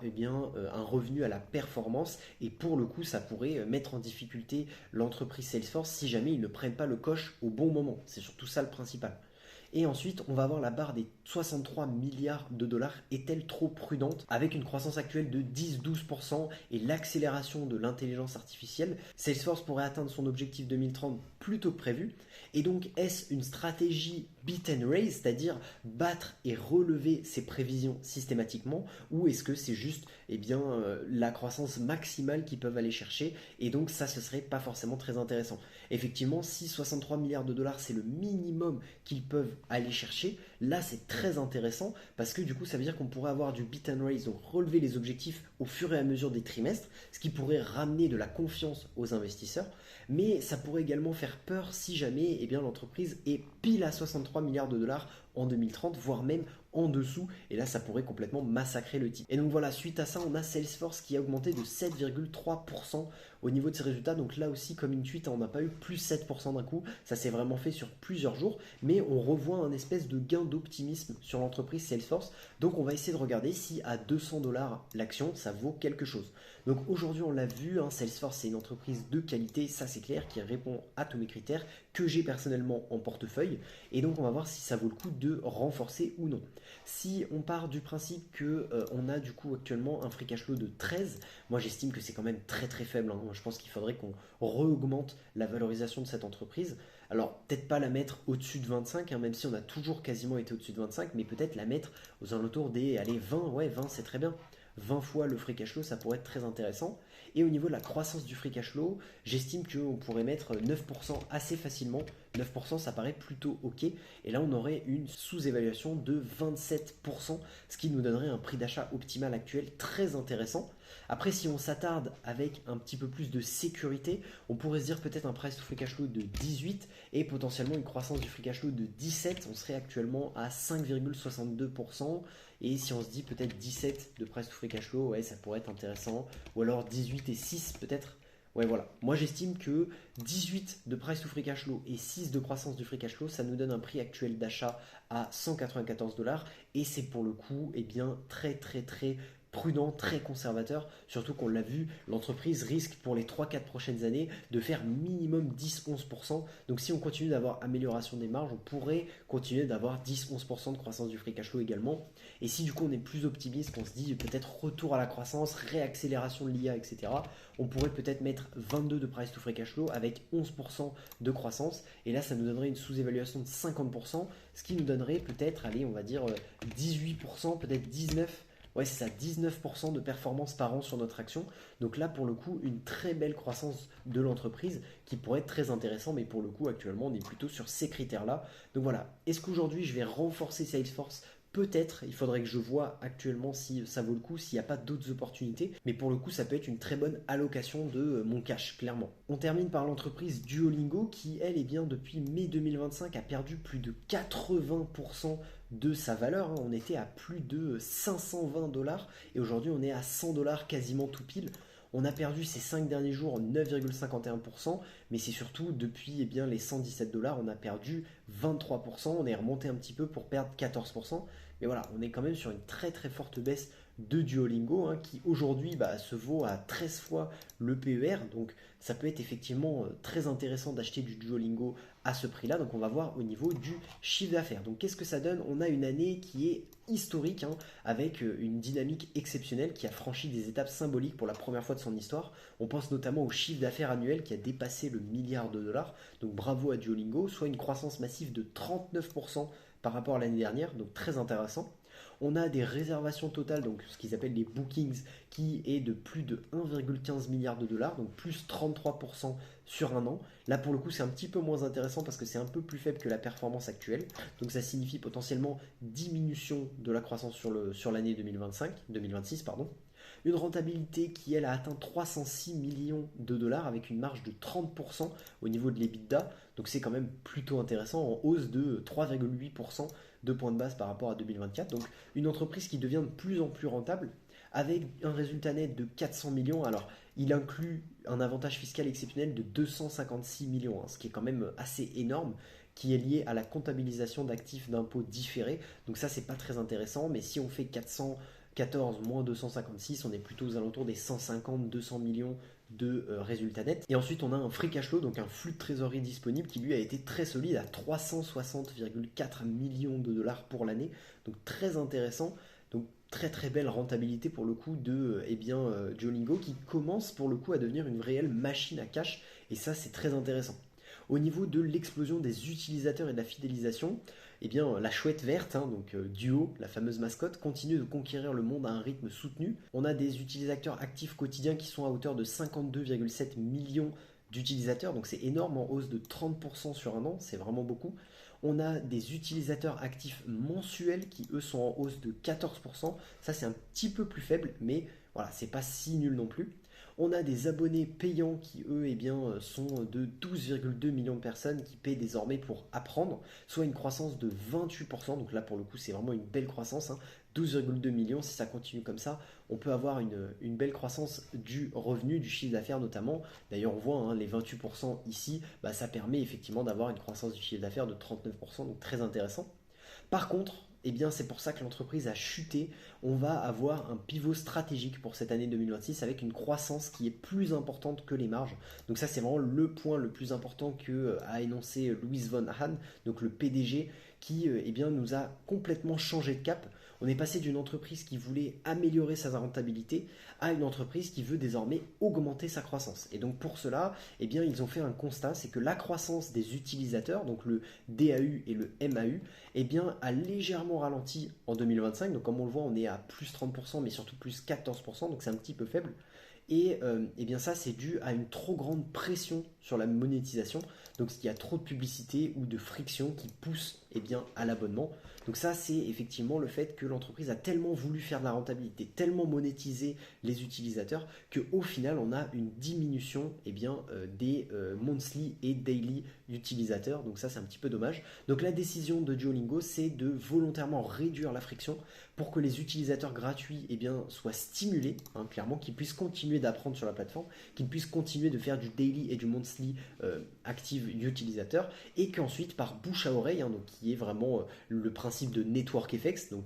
Speaker 1: un revenu à la performance, et pour le coup ça pourrait mettre en difficulté l'entreprise Salesforce si jamais ils ne prennent pas le coche au bon moment. C'est surtout ça le principal. Et ensuite, on va avoir la barre des 63 milliards de dollars. Est-elle trop prudente? Avec une croissance actuelle de 10-12% et l'accélération de l'intelligence artificielle, Salesforce pourrait atteindre son objectif 2030 plus tôt que prévu. Et donc, est-ce une stratégie beat and raise, c'est-à-dire battre et relever ses prévisions systématiquement, ou est-ce que c'est juste la croissance maximale qu'ils peuvent aller chercher? Et donc ça, ce serait pas forcément très intéressant. Effectivement, si 63 milliards de dollars c'est le minimum qu'ils peuvent aller chercher, là c'est très intéressant parce que du coup ça veut dire qu'on pourrait avoir du beat and raise, donc relever les objectifs au fur et à mesure des trimestres, ce qui pourrait ramener de la confiance aux investisseurs, mais ça pourrait également faire peur si jamais l'entreprise est pile à 63 milliards de dollars en 2030, voire même en dessous, et là ça pourrait complètement massacrer le titre. Et donc voilà, suite à ça, on a Salesforce qui a augmenté de 7,3% au niveau de ses résultats. Donc là aussi, comme Intuit, on n'a pas eu plus 7% d'un coup, ça s'est vraiment fait sur plusieurs jours, mais on revoit un espèce de gain d'optimisme sur l'entreprise Salesforce. Donc on va essayer de regarder si à 200$ l'action, ça vaut quelque chose. Donc aujourd'hui, on l'a vu, hein, Salesforce c'est une entreprise de qualité, ça c'est clair, qui répond à tous mes critères, que j'ai personnellement en portefeuille, et donc on va voir si ça vaut le coup de renforcer ou non. Si on part du principe que on a du coup actuellement un free cash flow de 13, moi j'estime que c'est quand même très très faible, hein. Je pense qu'il faudrait qu'on re-augmente la valorisation de cette entreprise. Alors peut-être pas la mettre au-dessus de 25, hein, même si on a toujours quasiment été au-dessus de 25, mais peut-être la mettre aux alentours des, allez, 20, ouais 20 c'est très bien. 20 fois le free cash flow, ça pourrait être très intéressant. Et au niveau de la croissance du free cash flow, j'estime qu'on pourrait mettre 9% assez facilement. 9% ça paraît plutôt ok. Et là on aurait une sous-évaluation de 27%, ce qui nous donnerait un prix d'achat optimal actuel très intéressant. Après, si on s'attarde avec un petit peu plus de sécurité, on pourrait se dire peut-être un price to free cash flow de 18 et potentiellement une croissance du free cash flow de 17. On serait actuellement à 5,62%. Et si on se dit peut-être 17 de price to free cash flow, ouais, ça pourrait être intéressant. Ou alors 18 et 6 peut-être. Ouais, voilà. Moi, j'estime que 18 de price to free cash flow et 6 de croissance du free cash flow, ça nous donne un prix actuel d'achat à 194$. Et c'est pour le coup, eh bien, très, très, très prudent, très conservateur, surtout qu'on l'a vu, l'entreprise risque pour les 3-4 prochaines années de faire minimum 10-11%. Donc si on continue d'avoir amélioration des marges, on pourrait continuer d'avoir 10-11% de croissance du free cash flow également. Et si du coup on est plus optimiste, qu'on se dit peut-être retour à la croissance, réaccélération de l'IA, etc., on pourrait peut-être mettre 22 de price to free cash flow avec 11% de croissance. Et là, ça nous donnerait une sous-évaluation de 50%, ce qui nous donnerait peut-être, allez, on va dire 18%, peut-être 19%. Ouais, c'est ça, 19% de performance par an sur notre action. Donc là, pour le coup, une très belle croissance de l'entreprise qui pourrait être très intéressant, mais pour le coup, actuellement, on est plutôt sur ces critères-là. Donc voilà, est-ce qu'aujourd'hui, je vais renforcer Salesforce? Peut-être, il faudrait que je vois actuellement si ça vaut le coup, s'il n'y a pas d'autres opportunités. Mais pour le coup, ça peut être une très bonne allocation de mon cash, clairement. On termine par l'entreprise Duolingo qui, elle, est bien depuis mai 2025, a perdu plus de 80% de sa valeur. On était à plus de 520$ et aujourd'hui on est à 100$ quasiment tout pile. On a perdu ces 5 derniers jours 9,51%, mais c'est surtout depuis bien, les 117$, on a perdu 23%, on est remonté un petit peu pour perdre 14%. Mais voilà, on est quand même sur une très très forte baisse de Duolingo, hein, qui aujourd'hui se vaut à 13 fois le PER. Donc ça peut être effectivement très intéressant d'acheter du Duolingo à ce prix-là. Donc on va voir au niveau du chiffre d'affaires. Donc qu'est-ce que ça donne? On a une année qui est historique, hein, avec une dynamique exceptionnelle qui a franchi des étapes symboliques pour la première fois de son histoire. On pense notamment au chiffre d'affaires annuel qui a dépassé le milliard de dollars. Donc bravo à Duolingo, soit une croissance massive de 39% par rapport à l'année dernière, donc très intéressant. On a des réservations totales, donc ce qu'ils appellent les bookings, qui est de plus de 1,15 milliard de dollars, donc plus 33% sur un an. Là, pour le coup, c'est un petit peu moins intéressant parce que c'est un peu plus faible que la performance actuelle. Donc ça signifie potentiellement diminution de la croissance sur l'année 2026, pardon. Une rentabilité qui, elle, a atteint 306 millions de dollars avec une marge de 30% au niveau de l'EBITDA. Donc c'est quand même plutôt intéressant, en hausse de 3,8% de points de base par rapport à 2024. Donc une entreprise qui devient de plus en plus rentable avec un résultat net de 400 millions. Alors il inclut un avantage fiscal exceptionnel de 256 millions, hein, ce qui est quand même assez énorme, qui est lié à la comptabilisation d'actifs d'impôts différés. Donc ça, c'est pas très intéressant, mais si on fait 414 moins 256, on est plutôt aux alentours des 150-200 millions de résultats nets. Et ensuite, on a un free cash flow, donc un flux de trésorerie disponible qui lui a été très solide à 360,4 millions de dollars pour l'année. Donc très intéressant. Donc très très belle rentabilité pour le coup de Duolingo qui commence pour le coup à devenir une réelle machine à cash. Et ça, c'est très intéressant. Au niveau de l'explosion des utilisateurs et de la fidélisation, eh bien, la chouette verte, hein, donc Duo, la fameuse mascotte, continue de conquérir le monde à un rythme soutenu. On a des utilisateurs actifs quotidiens qui sont à hauteur de 52,7 millions d'utilisateurs, donc c'est énorme, en hausse de 30% sur un an, c'est vraiment beaucoup. On a des utilisateurs actifs mensuels qui, eux, sont en hausse de 14%. Ça, c'est un petit peu plus faible, mais voilà, c'est pas si nul non plus. On a des abonnés payants qui, eux, sont de 12,2 millions de personnes qui paient désormais pour apprendre, soit une croissance de 28%. Donc là, pour le coup, c'est vraiment une belle croissance, hein. 12,2 millions, si ça continue comme ça, on peut avoir une belle croissance du revenu, du chiffre d'affaires notamment. D'ailleurs, on voit, hein, les 28% ici, ça permet effectivement d'avoir une croissance du chiffre d'affaires de 39%, donc très intéressant. Par contre, c'est pour ça que l'entreprise a chuté. On va avoir un pivot stratégique pour cette année 2026 avec une croissance qui est plus importante que les marges. Donc ça, c'est vraiment le point le plus important que a énoncé Louis von Hahn, donc le PDG, qui nous a complètement changé de cap. On est passé d'une entreprise qui voulait améliorer sa rentabilité à une entreprise qui veut désormais augmenter sa croissance. Et donc pour cela, ils ont fait un constat, c'est que la croissance des utilisateurs, donc le DAU et le MAU, a légèrement ralenti en 2025. Donc comme on le voit, on est à plus 30%, mais surtout plus 14%, donc c'est un petit peu faible. Et ça, c'est dû à une trop grande pression sur la monétisation. Donc il y a trop de publicité ou de friction qui pousse à l'abonnement. Donc ça, c'est effectivement le fait que l'entreprise a tellement voulu faire de la rentabilité, tellement monétiser les utilisateurs, qu'au final, on a une diminution des monthly et daily utilisateurs. Donc ça, c'est un petit peu dommage. Donc la décision de Duolingo, c'est de volontairement réduire la friction pour que les utilisateurs gratuits soient stimulés, hein, clairement, qu'ils puissent continuer d'apprendre sur la plateforme, qu'ils puissent continuer de faire du daily et du monthly active utilisateur, et qu'ensuite, par bouche à oreille, hein, donc qui est vraiment le principe de network effects, donc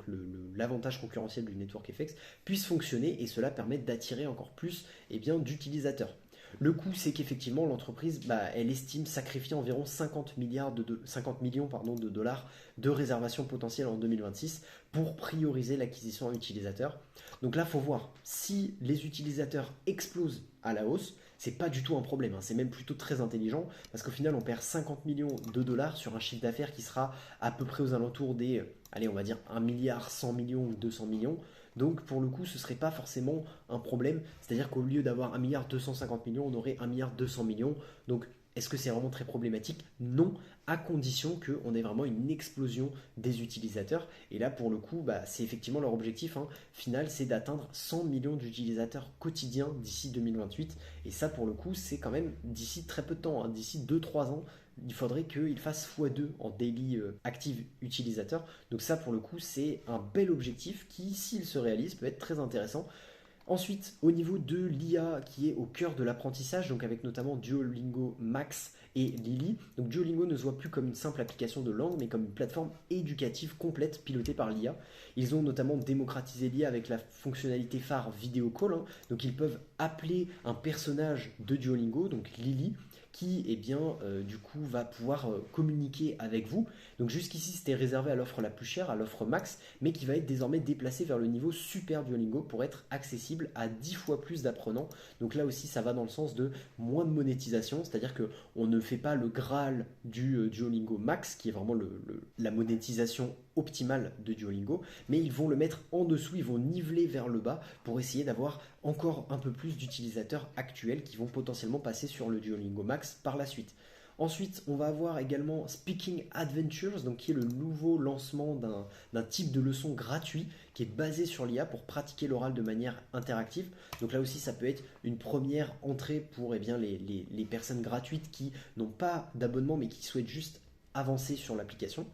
Speaker 1: l'avantage concurrentiel du network effects, puisse fonctionner, et cela permet d'attirer encore plus d'utilisateurs. Le coût, c'est qu'effectivement, l'entreprise, elle estime sacrifier environ 50 millions de dollars de réservations potentielles en 2026 pour prioriser l'acquisition utilisateurs. Donc là, il faut voir, si les utilisateurs explosent à la hausse, c'est pas du tout un problème, hein. C'est même plutôt très intelligent, parce qu'au final, on perd 50 millions de dollars sur un chiffre d'affaires qui sera à peu près aux alentours des, allez, on va dire 1 milliard 100 millions ou 200 millions. Donc pour le coup, ce ne serait pas forcément un problème. C'est-à-dire qu'au lieu d'avoir 1 milliard 250 millions, on aurait 1 milliard 200 millions. Donc est-ce que c'est vraiment très problématique? Non, à condition qu'on ait vraiment une explosion des utilisateurs. Et là, pour le coup, c'est effectivement leur objectif, hein, final, c'est d'atteindre 100 millions d'utilisateurs quotidiens d'ici 2028. Et ça, pour le coup, c'est quand même d'ici très peu de temps, hein, d'ici 2-3 ans. Il faudrait qu'il fasse x2 en daily active utilisateur. Donc ça, pour le coup, c'est un bel objectif qui, s'il se réalise, peut être très intéressant. Ensuite, au niveau de l'IA qui est au cœur de l'apprentissage, donc avec notamment Duolingo Max et Lily. Donc Duolingo ne se voit plus comme une simple application de langue, mais comme une plateforme éducative complète pilotée par l'IA. Ils ont notamment démocratisé l'IA avec la fonctionnalité phare Video Call, hein. Donc ils peuvent appeler un personnage de Duolingo, donc Lily, qui du coup va pouvoir communiquer avec vous. Donc jusqu'ici c'était réservé à l'offre la plus chère, à l'offre max, mais qui va être désormais déplacé vers le niveau super Duolingo pour être accessible à 10 fois plus d'apprenants. Donc là aussi ça va dans le sens de moins de monétisation, c'est-à-dire qu'on ne fait pas le Graal du Duolingo max, qui est vraiment la monétisation optimale de Duolingo, mais ils vont le mettre en dessous, ils vont niveler vers le bas pour essayer d'avoir encore un peu plus d'utilisateurs actuels qui vont potentiellement passer sur le Duolingo Max par la suite. Ensuite, on va avoir également Speaking Adventures, donc qui est le nouveau lancement d'un type de leçon gratuit qui est basé sur l'IA pour pratiquer l'oral de manière interactive. Donc là aussi, ça peut être une première entrée pour les personnes gratuites qui n'ont pas d'abonnement mais qui souhaitent juste avancer sur l'application.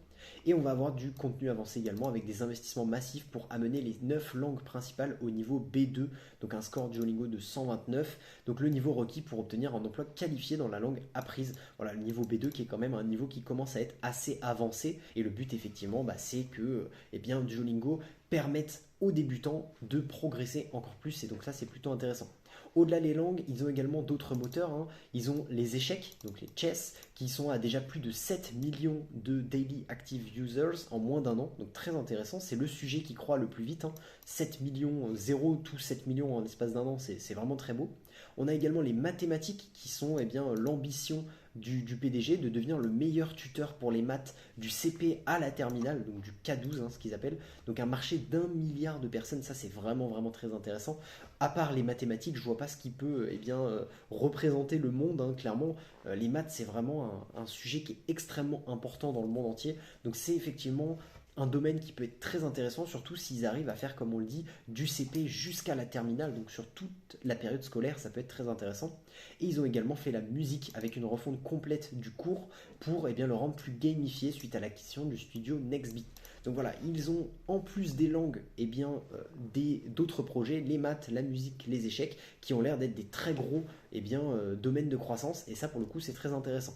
Speaker 1: Et on va avoir du contenu avancé également avec des investissements massifs pour amener les 9 langues principales au niveau B2, donc un score Duolingo de 129, donc le niveau requis pour obtenir un emploi qualifié dans la langue apprise. Voilà, le niveau B2 qui est quand même un niveau qui commence à être assez avancé. Et le but effectivement, c'est que Duolingo permette aux débutants de progresser encore plus. Et donc ça, c'est plutôt intéressant. Au-delà des langues, ils ont également d'autres moteurs, hein. Ils ont les échecs, donc les chess, qui sont à déjà plus de 7 millions de daily active users en moins d'un an. Donc très intéressant, c'est le sujet qui croît le plus vite, hein. 7 millions, 0 tout 7 millions en l'espace d'un an, c'est vraiment très beau. On a également les mathématiques qui sont l'ambition du PDG de devenir le meilleur tuteur pour les maths du CP à la terminale, donc du K12, hein, ce qu'ils appellent. Donc un marché d'1 milliard de personnes, ça c'est vraiment vraiment très intéressant. À part les mathématiques, je vois pas ce qui peut représenter le monde, hein, clairement. Les maths, c'est vraiment un sujet qui est extrêmement important dans le monde entier. Donc c'est effectivement un domaine qui peut être très intéressant, surtout s'ils arrivent à faire, comme on le dit, du CP jusqu'à la terminale, donc sur toute la période scolaire, ça peut être très intéressant. Et ils ont également fait la musique avec une refonte complète du cours pour le rendre plus gamifié suite à l'acquisition du studio Nextbeat. Donc voilà, ils ont en plus des langues, d'autres projets, les maths, la musique, les échecs, qui ont l'air d'être des très gros domaines de croissance, et ça pour le coup c'est très intéressant.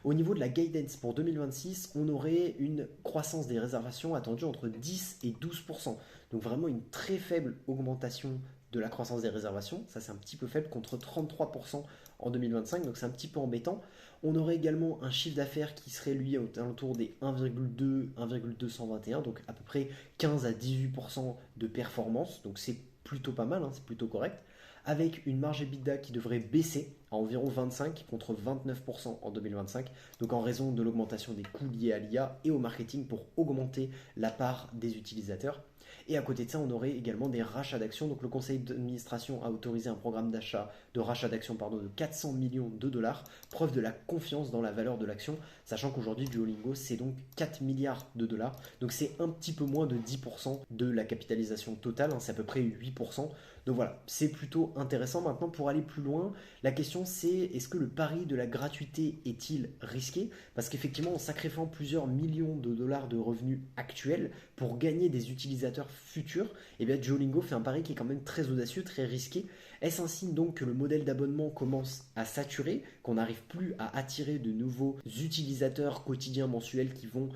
Speaker 1: Au niveau de la guidance pour 2026, on aurait une croissance des réservations attendue entre 10 et 12%. Donc vraiment une très faible augmentation de la croissance des réservations. Ça c'est un petit peu faible contre 33% en 2025, donc c'est un petit peu embêtant. On aurait également un chiffre d'affaires qui serait lui autour des 1,2, 1,221, donc à peu près 15 à 18% de performance. Donc c'est plutôt pas mal, hein, c'est plutôt correct, avec une marge EBITDA qui devrait baisser à environ 25 contre 29% en 2025, donc en raison de l'augmentation des coûts liés à l'IA et au marketing pour augmenter la part des utilisateurs. Et à côté de ça, on aurait également des rachats d'actions. Donc le conseil d'administration a autorisé un programme de rachat d'actions de 400 millions de dollars, preuve de la confiance dans la valeur de l'action, sachant qu'aujourd'hui Duolingo c'est donc 4 milliards de dollars. Donc c'est un petit peu moins de 10% de la capitalisation totale, hein, c'est à peu près 8%. Donc voilà, c'est plutôt intéressant. Maintenant, pour aller plus loin, la question c'est est-ce que le pari de la gratuité est-il risqué? Parce qu'effectivement, en sacrifiant plusieurs millions de dollars de revenus actuels pour gagner des utilisateurs futurs, Duolingo fait un pari qui est quand même très audacieux, très risqué. Est-ce un signe donc que le modèle d'abonnement commence à saturer, qu'on n'arrive plus à attirer de nouveaux utilisateurs quotidiens mensuels qui vont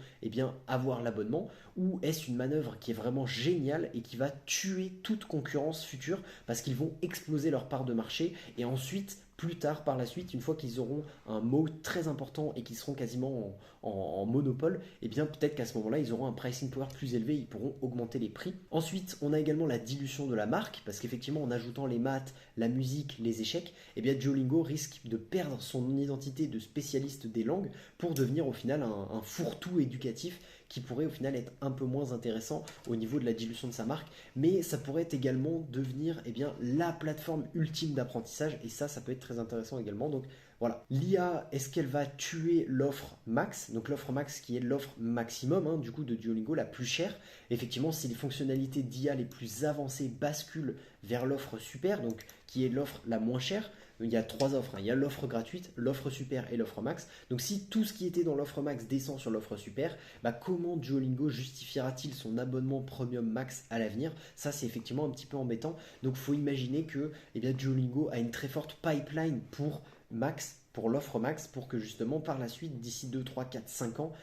Speaker 1: avoir l'abonnement? Ou est-ce une manœuvre qui est vraiment géniale et qui va tuer toute concurrence future parce qu'ils vont exploser leur part de marché et ensuite plus tard par la suite, une fois qu'ils auront un mot très important et qu'ils seront quasiment en monopole, peut-être qu'à ce moment-là, ils auront un pricing power plus élevé, ils pourront augmenter les prix. Ensuite, on a également la dilution de la marque, parce qu'effectivement, en ajoutant les maths, la musique, les échecs, Duolingo risque de perdre son identité de spécialiste des langues pour devenir au final un fourre-tout éducatif qui pourrait au final être un peu moins intéressant au niveau de la dilution de sa marque, mais ça pourrait également devenir la plateforme ultime d'apprentissage, et ça peut être très intéressant également. Donc voilà, l'IA, est-ce qu'elle va tuer l'offre max? Donc l'offre max qui est l'offre maximum du coup de Duolingo, la plus chère. Effectivement, si les fonctionnalités d'IA les plus avancées basculent vers l'offre super, donc qui est l'offre la moins chère, il y a trois offres, il y a l'offre gratuite, l'offre super et l'offre max. Donc si tout ce qui était dans l'offre max descend sur l'offre super, comment Duolingo justifiera-t-il son abonnement premium max à l'avenir? Ça c'est effectivement un petit peu embêtant. Donc il faut imaginer que Duolingo a une très forte pipeline pour max, pour l'offre max, pour que justement par la suite, d'ici 2, 3, 4, 5 ans,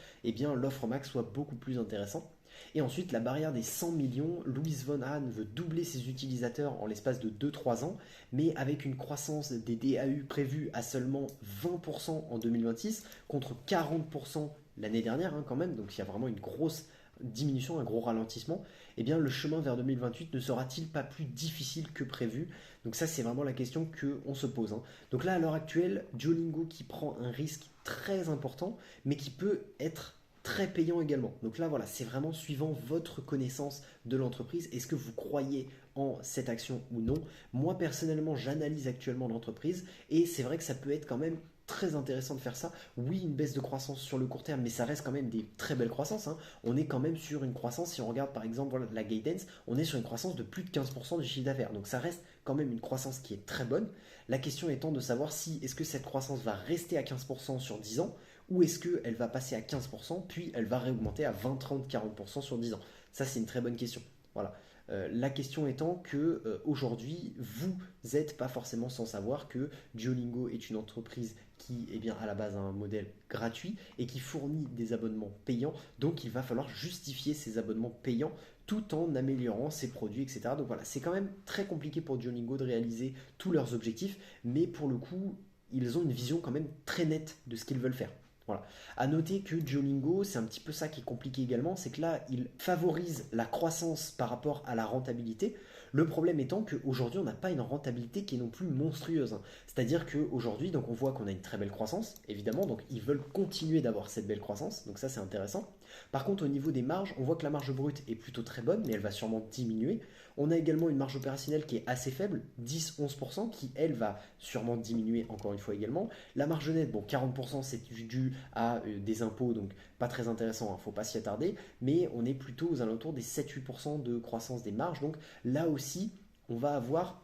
Speaker 1: l'offre max soit beaucoup plus intéressante. Et ensuite, la barrière des 100 millions, Louis von Hahn veut doubler ses utilisateurs en l'espace de 2-3 ans, mais avec une croissance des DAU prévue à seulement 20% en 2026, contre 40% l'année dernière quand même, donc il y a vraiment une grosse diminution, un gros ralentissement, le chemin vers 2028 ne sera-t-il pas plus difficile que prévu? Donc ça, c'est vraiment la question qu'on se pose. Donc là, à l'heure actuelle, Duolingo qui prend un risque très important, mais qui peut être très payant également. Donc là, voilà, c'est vraiment suivant votre connaissance de l'entreprise. Est-ce que vous croyez en cette action ou non? Moi, personnellement, j'analyse actuellement l'entreprise et c'est vrai que ça peut être quand même très intéressant de faire ça. Oui, une baisse de croissance sur le court terme, mais ça reste quand même des très belles croissances. On est quand même sur une croissance, si on regarde par exemple la guidance, on est sur une croissance de plus de 15% du chiffre d'affaires. Donc ça reste quand même une croissance qui est très bonne. La question étant de savoir si est-ce que cette croissance va rester à 15% sur 10 ans ou est-ce qu'elle va passer à 15% puis elle va réaugmenter à 20, 30, 40% sur 10 ans. Ça, c'est une très bonne question. Voilà. La question étant que aujourd'hui, vous n'êtes pas forcément sans savoir que Duolingo est une entreprise qui à la base a un modèle gratuit et qui fournit des abonnements payants. Donc il va falloir justifier ces abonnements payants tout en améliorant ses produits, etc. Donc voilà, c'est quand même très compliqué pour Duolingo de réaliser tous leurs objectifs, mais pour le coup, ils ont une vision quand même très nette de ce qu'ils veulent faire. Voilà. À noter que Duolingo, c'est un petit peu ça qui est compliqué également, c'est que là, il favorise la croissance par rapport à la rentabilité. Le problème étant qu'aujourd'hui, on n'a pas une rentabilité qui est non plus monstrueuse, hein. C'est-à-dire qu'aujourd'hui, donc on voit qu'on a une très belle croissance, évidemment, donc ils veulent continuer d'avoir cette belle croissance, donc ça c'est intéressant. Par contre, au niveau des marges, on voit que la marge brute est plutôt très bonne, mais elle va sûrement diminuer. On a également une marge opérationnelle qui est assez faible, 10-11%, qui elle va sûrement diminuer encore une fois également. La marge nette, bon 40% c'est dû à des impôts, donc pas très intéressant, hein, faut pas s'y attarder, mais on est plutôt aux alentours des 7-8% de croissance des marges, donc là aussi on va avoir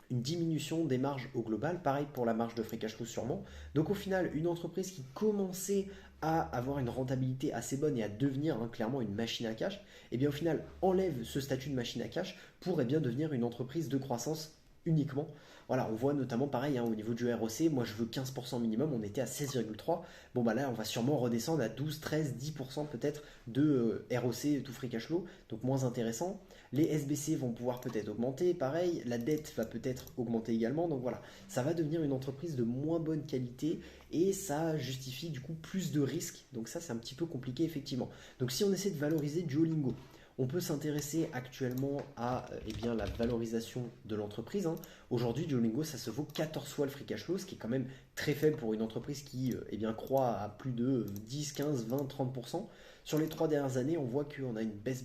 Speaker 1: une diminution des marges au global, pareil pour la marge de free cash flow sûrement. Donc au final, une entreprise qui commençait à avoir une rentabilité assez bonne et à devenir clairement une machine à cash, et bien au final enlève ce statut de machine à cash pour bien devenir une entreprise de croissance uniquement. Voilà, on voit notamment pareil au niveau du ROC, moi je veux 15% minimum, on était à 16,3. Bon bah là on va sûrement redescendre à 12, 13, 10% peut-être de ROC tout free cash flow, donc moins intéressant. Les SBC vont pouvoir peut-être augmenter, pareil, la dette va peut-être augmenter également, donc voilà, ça va devenir une entreprise de moins bonne qualité et ça justifie du coup plus de risques, donc ça c'est un petit peu compliqué effectivement. Donc si on essaie de valoriser Duolingo, on peut s'intéresser actuellement à la valorisation de l'entreprise, hein. Aujourd'hui, Duolingo, ça se vaut 14 fois le free cash flow, ce qui est quand même très faible pour une entreprise qui croît à plus de 10, 15, 20, 30%. Sur les 3 dernières années, on voit qu'on a une baisse.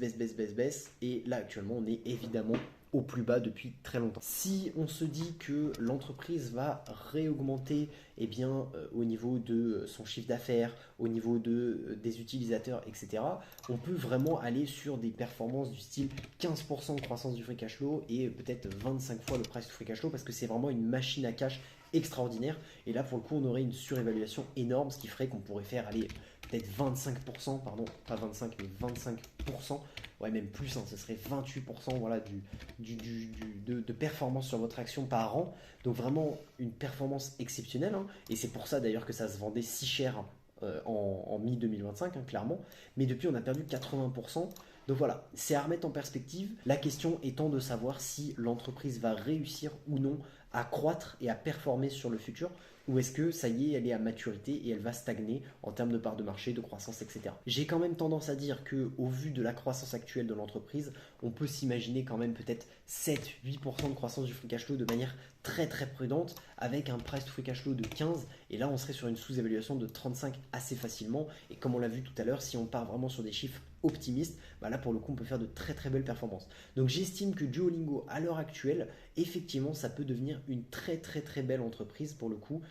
Speaker 1: Et là, actuellement, on est évidemment au plus bas depuis très longtemps. Si on se dit que l'entreprise va réaugmenter au niveau de son chiffre d'affaires, au niveau des utilisateurs, etc., on peut vraiment aller sur des performances du style 15% de croissance du free cash flow et peut-être 25 fois le price du free cash flow parce que c'est vraiment une machine à cash extraordinaire. Et là, pour le coup, on aurait une surévaluation énorme, ce qui ferait qu'on pourrait faire aller peut-être 25%, pardon, pas 25, mais 25%, ouais, même plus, hein, ce serait 28% voilà, de performance sur votre action par an. Donc vraiment une performance exceptionnelle, hein, et c'est pour ça d'ailleurs que ça se vendait si cher en mi-2025, hein, clairement. Mais depuis, on a perdu 80%. Donc voilà, c'est à remettre en perspective. La question étant de savoir si l'entreprise va réussir ou non à croître et à performer sur le futur, ou est-ce que ça y est, elle est à maturité et elle va stagner en termes de part de marché, de croissance, etc. J'ai quand même tendance à dire que, au vu de la croissance actuelle de l'entreprise, on peut s'imaginer quand même peut-être 7-8% de croissance du free cash flow de manière très très prudente, avec un price to free cash flow de 15, et là on serait sur une sous-évaluation de 35 assez facilement. Et comme on l'a vu tout à l'heure, si on part vraiment sur des chiffres optimistes, bah là pour le coup on peut faire de très très belles performances. Donc j'estime que Duolingo à l'heure actuelle, effectivement ça peut devenir une très très très belle entreprise pour le coup,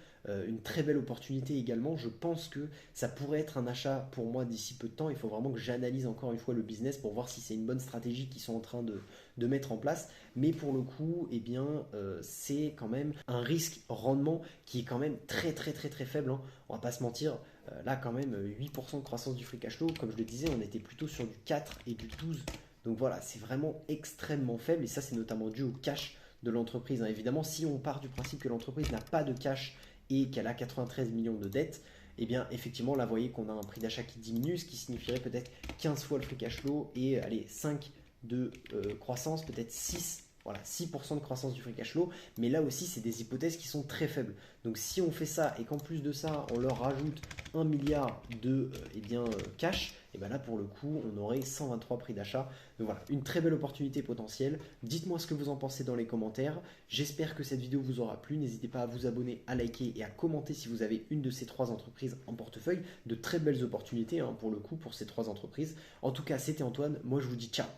Speaker 1: une très belle opportunité également. Je pense que ça pourrait être un achat pour moi d'ici peu de temps. Il faut vraiment que j'analyse encore une fois le business pour voir si c'est une bonne stratégie qu'ils sont en train de mettre en place. Mais pour le coup, c'est quand même un risque-rendement qui est quand même très très très très faible, hein. On va pas se mentir. Là quand même 8% de croissance du free cash flow, comme je le disais, on était plutôt sur du 4 et du 12. Donc voilà, c'est vraiment extrêmement faible et ça c'est notamment dû au cash de l'entreprise, hein. Évidemment, si on part du principe que l'entreprise n'a pas de cash et qu'elle a 93 millions de dettes, effectivement, là, vous voyez qu'on a un prix d'achat qui diminue, ce qui signifierait peut-être 15 fois le free cash flow et allez, 5 de croissance, peut-être 6. Voilà, 6% de croissance du free cash flow, mais là aussi c'est des hypothèses qui sont très faibles. Donc si on fait ça et qu'en plus de ça on leur rajoute 1 milliard de cash, et bien là pour le coup on aurait 123 prix d'achat. Donc voilà, une très belle opportunité potentielle. Dites-moi ce que vous en pensez dans les commentaires. J'espère que cette vidéo vous aura plu. N'hésitez pas à vous abonner, à liker et à commenter si vous avez une de ces 3 entreprises en portefeuille. De très belles opportunités, hein, pour le coup pour ces 3 entreprises. En tout cas c'était Antoine, moi je vous dis ciao.